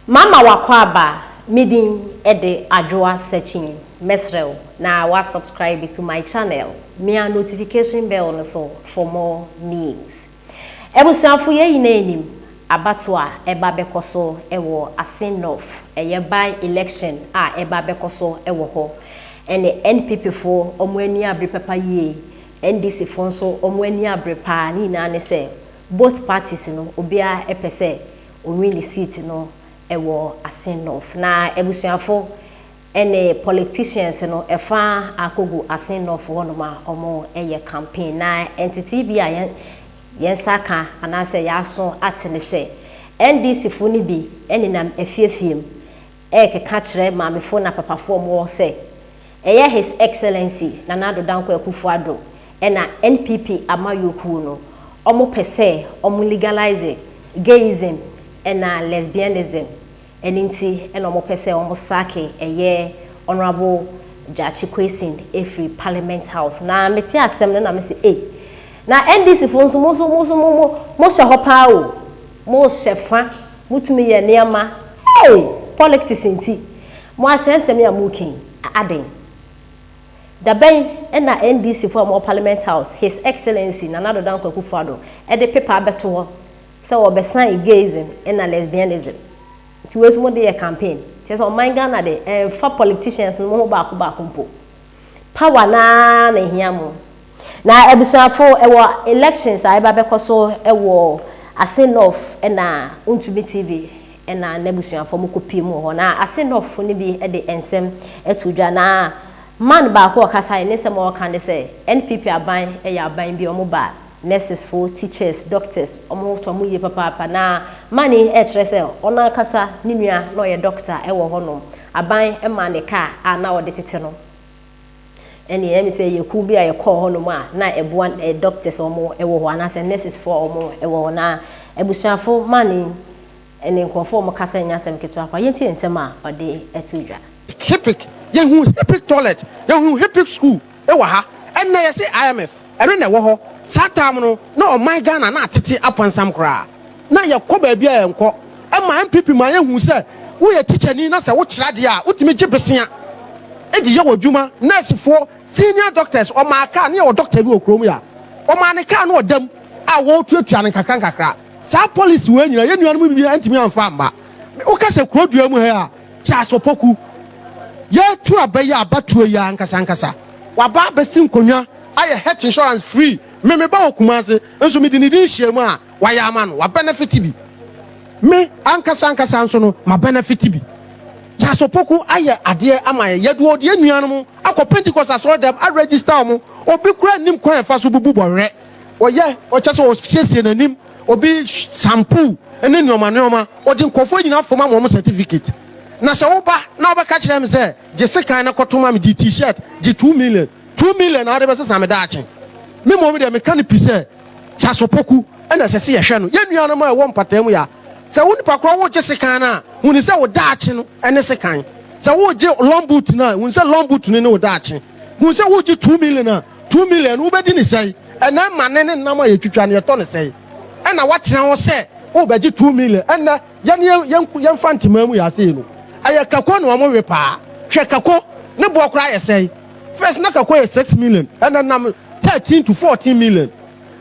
Mama wakwaba midin ede adwoa searching mesrel na wa subscribe to my channel me a notification bell no so for more news. Ebusuafo ye yinenim abatwa eba bekoso ewo Endorse eye by election eba bekoso ewo ho ene NPP fo omwani abre papa ye NDC fo so omwani abre pa ni na ne se both parties no obia epese onwini seat no ewo Endorse na ebusuafo ene politicians no efa akogu Endorse wonoma omo eye campaign na entity bia yensaka anase yaso atene se NDC fo ni bi eninam efiefiem keka kire maamefo na papafo mo se eye his excellency Nana Danko Akufo-Addo ena NPP amayoku no omo pese omo legalize gayism ena lesbianism eninti ena omo pese omo sake eye honorable Jachi Kwesin every parliament house na meti asem na me se na NDC fo nso mo hopa o mo shefa mutumi ye niama politics nti mo asensem ya mukin aden da ben na NDC fo mo parliament house his excellency Nana Danko Akufo-Addo e de paper abeto ho se wo besan gayism na lesbianism ti we smo de campaign ti so man Ghana de for politicians no mo ba ko mpo power na hia mo na ebusuafo ewo elections aba bekoso ewo Endorse na Untumi TV na nebusuafo mo kopie mu ho na Endorse ni bi e de ensem etudwa na man ba ko kasa ne se mo kan de se NPP aban ya aban bi omo ba nurses for teachers doctors omo to mo ye papa na mani kire se ona kasa ni nua no ye doctor ewo honom aban ma ne ka na wo de tete no eni emi se ye ku bi a ye call honom na eboa doctors omo ewo ho na se nurses for omo ewo na ebusuafo mani eni nkofo mo kasa nya sem keto akwa yenti ensem a ode etudwa Hipic, yehu hipic toilet, yehu hipic school, ewa ha, enne yesi IMF, ene ne wo ho, satam no, na o my Ghana na atete apansam kra. Na ye kɔ baabi a enko, ma NPP ma yehu se, wo ye teacher ni na se wo kyerade a, wotimi gye besia. Edi ye wodwuma, nurse fo, senior doctors o ma aka na ye wo doctor bi okrom ya. O ma ne ka na odam a wo tuatua ne kakra. Sa police we nyina ye nuanu bi antimi amfa amba. Wo ka se krodua mu he a, cha sopoku ye tu abaya abatuo ya nkasa waba besim konwa aye health insurance free me ba okumase enso me di hyiamu a waya ama no wa benefit bi me ankasa nso no ma benefit bi jasopoku aye ade ama ye do de anuanom akọ Pentecost asoro dem a register mo obi kura nim kwan fa so bubu bọre oye o chese o fiesie nanim obi shampoo ene nyoma odi nkofo nyina foma mo certificate na se oba na oba ka kire me se je sekan na kotoma me di t-shirt je 2 million na de be sesa me daache me mo me de me kan pise chasopoku na se se ye hwe no ye nuano ma e wo mpatam ya se wo nipa kro wo je sekan na huni se wo daache no ene sekan se wo je long boot na huni se long boot ne wo daache huni se wo je 2 million na 2 million wo be di ni sei ena ma ne nam a ye twitwa ne to ne sei ena wa tena wo se wo be je 2 million ena ye fantima mu ya sei no aya kako no mo wepa hwe kako ne bo kra yesai first na kako ye 6 million and nam 13 to 14 million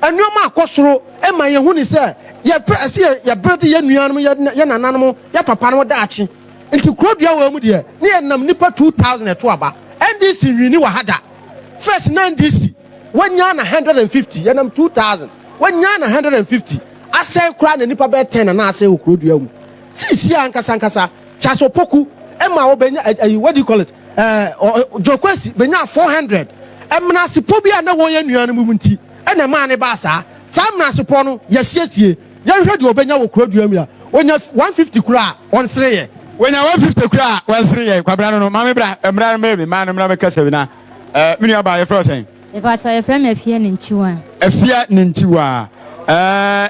anuoma akosoro e ma ye hu ni se ye ase ye brede ye nuanom ye nananom ye papa no daachi nti krodua wa mu de ne ye nam nipa 2000 to aba NDC nwini wa hada first na NDC wanya na 150 ye nam 2000 wanya na 150 asai kra na nipa be 10 na asai okrodua mu sisi ankasa chasopoku ema wo benya what do you call it jokwesi benya 400 emna sipo bia na won ya nuanu mu nti ena ma ne ba sa mna sipo no yesiesie ya hwe de obenya wo krodua mu ya onya 150 kura on sreye wenya 150 kura on sreye kwabra no ma me bra emra me ma no mra me kasa bi na mini aba ye frosen if I try friend afia ne nchiwa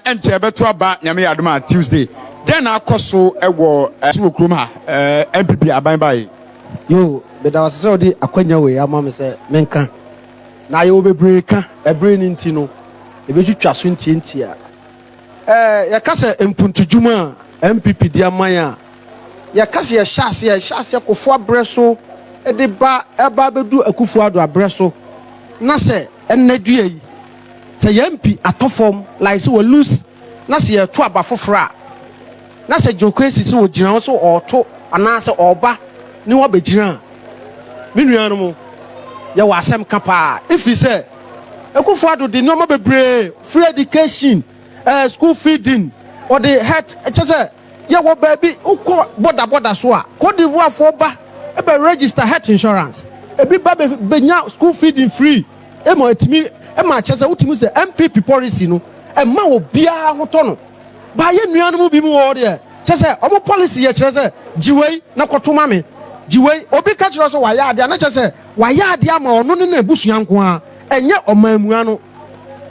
enche beto aba nyame yadoma Tuesday then akoso ewo suokrum ha NPP aban bai yo be da was say odi akwanya we ama me se menka na ye obebreka ebre ni nti no ebetwitwa so nti a ya kase empuntudwuma MPP di amanya ya kasi ya shase kofo abreso e de ba eba bedu akufu ado abreso na se enadua yi se yampi atofom like se we lose na se ya to aba fofora na se jokwesi se wo gina so oto ana se oba ni wo begina menuanu mu ya wa asem kapa if you say akufu ado de no ma bebre free education school feeding or the health say ya wo baby uko border so a Cote d'Ivoire for ba e be register health insurance e bi ba be nya school feeding free e mo etimi e ma chese utimi se NPP policy no e ma obia ho to no ba ye nuanu mu bi mu wo de chese omo policy ye chese jiwei na kotoma me jiwei obi ka chiro so wa ya ade na chese wa ya ade ama ono ne na ebusuan nko a enye omamuan no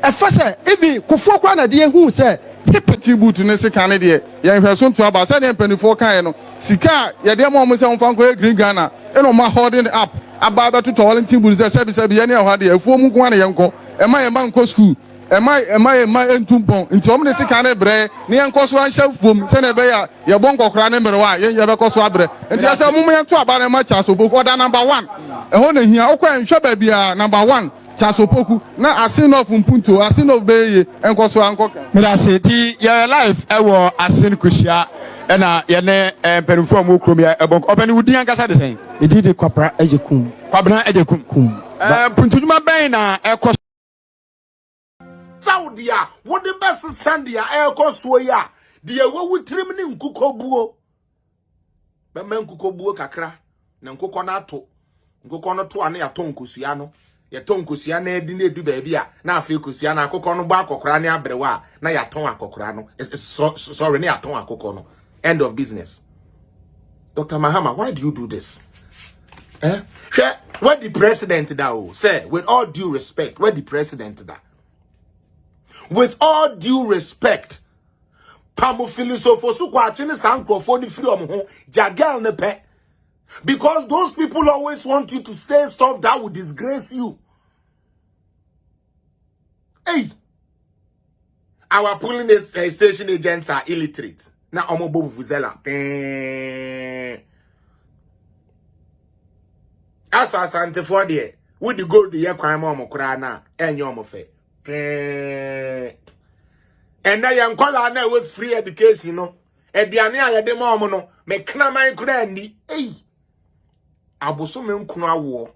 e fa se even kofo kwa na de hu se Petit boot ne sika ne de ya hweso nto aba se ne mpanifo kan no sika ya de mo se onfa nko green Ghana e no ma holding up aba ba to Wellington boot se sebi ya ne ho de afuo mu nko na yenko e ma nko school e ma entumpon nti o ne sika ne bre ne yenko so anhya fuom se ne be ya bon kokora ne mere wa ye be koso abre nti ya se mu yenko aba ne ma cha so boko da number 1 e ho na hia okwa nhwe ba bia number 1 Chasopoku na asin of mpunto asin of beye enkoso ankoka me da say ti your life e wo asin kushia e na ye ne penufo am okrom ya ebon obani wudi ankasa de sen e di de kwabra ejekum kwabra ejekum puntunuma ben na ekos Saudia what the best sandia ekoso ya de ewu tirim ni nkukobuo be men nkukobuo kakra na nkukọ na ato nkukọ no to ane aton kosia no ya ton kosia na edi na edu baabi a na afi kosia na akokọ no gba akokora ne abrewa na ya ton akokora no sorry na ya ton akokọ no end of business. Dr. Mahama, why do you do this? What the president da o say with all due respect, what the president da? With all due respect, Pamo philosopher so kwa chine sankrofo ni free ho jagal ne pe. Because those people always want you to say stuff that would disgrace you. Hey, our polling station agents are illiterate. Now, I'm above Vuzela. As for Santa for the would you go to your crime on Mokrana and your mofe? And I am calling that was free education, you know. And the Ania de Momono, make Knaman Grandy. Hey. Abosume nkunu awo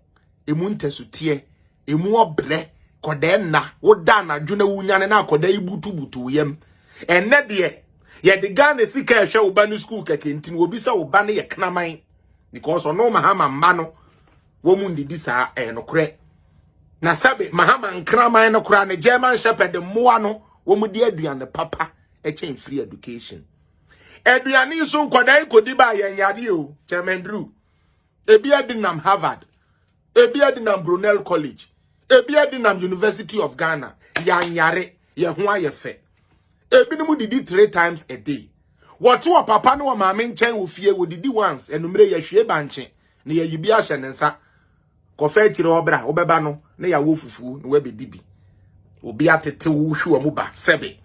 emunte sutie emu obre kode na woda na dwuna wunyane na kode ibutubutu yem enne de ye de Ghana sika ehwe oba ni school keke ntin obi sa oba ne ye knaman because ono mahama mba no wo mu ndidi sa enokre na sabe mahama nkraman no kra ne German shepherd moa no wo mu di aduane papa echen free education aduane so nkode ikodi ba yen yade o Chairman Drew ebi adinam Harvard, ebi adinam Brunel College, ebi adinam University of Ghana, yanyare, ye huwa ye fe. Ebi nimu didi 3 times a day. Watu wa papa no wa mame nchen ufie wo didi once, enumre ye hwe banche, ni ye yibi ashe nensa. Kofe tire obra, obeba no, ne ya wo fufu, ne webe dibi. Obi atete wo hwe wa muba, sebe.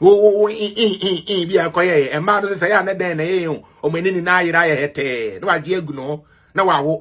Bi akoye e ma do se ya ne den na ye o menini na ayira ye hete no agye egu no na wawo